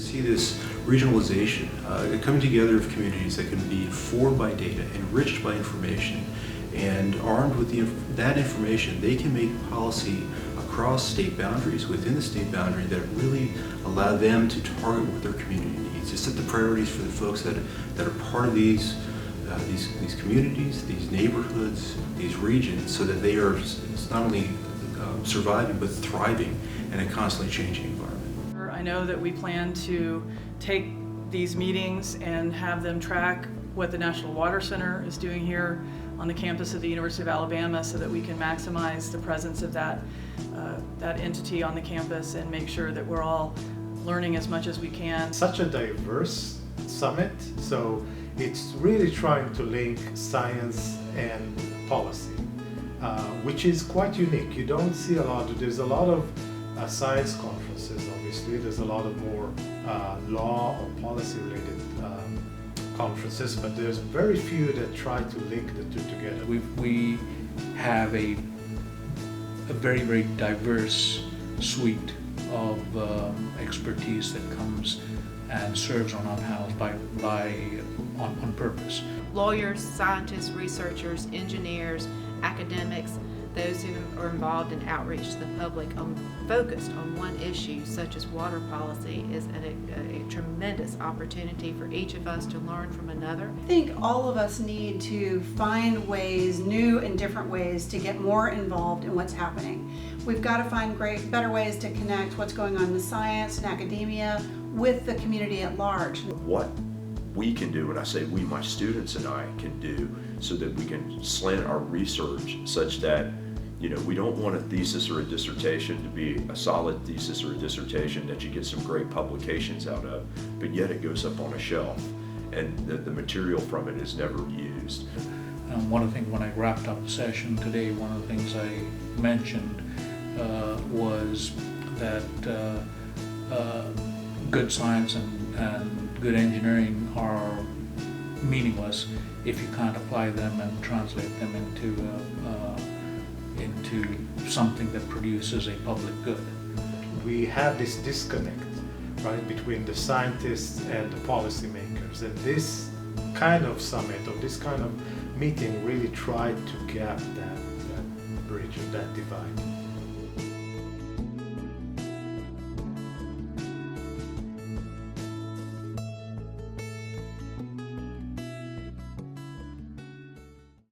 see this regionalization, coming together of communities that can be informed by data, enriched by information, and armed with that information, they can make policy across state boundaries, within the state boundary, that really allow them to target what their community needs, to set the priorities for the folks that are part of these communities, these neighborhoods, these regions, so that they are not only surviving but thriving in a constantly changing environment. I know that we plan to take these meetings and have them track what the National Water Center is doing here on the campus of the University of Alabama, so that we can maximize the presence of that entity on the campus and make sure that we're all learning as much as we can. Such a diverse summit, so it's really trying to link science and policy, which is quite unique. You don't see a lot. There's a lot of science conferences, obviously. There's a lot of more law or policy related conferences, but there's very few that try to link the two together. We have a very, very diverse suite of expertise that comes and serves on our panels on purpose. Lawyers, scientists, researchers, engineers, academics, those who are involved in outreach to the public focused on one issue such as water policy is a tremendous opportunity for each of us to learn from another. I think all of us need to find ways, new and different ways, to get more involved in what's happening. We've got to find better ways to connect what's going on in science and academia with the community at large. What we can do, and I say we, my students and I, can do so that we can slant our research such that, you know, we don't want a thesis or a dissertation to be a solid thesis or a dissertation that you get some great publications out of, but yet it goes up on a shelf and the material from it is never used. One of the things, when I wrapped up the session today, one of the things I mentioned was that good science and good engineering are meaningless if you can't apply them and translate them into something that produces a public good. We have this disconnect, right, between the scientists and the policymakers, and this kind of summit or this kind of meeting really tried to gap that bridge or that divide.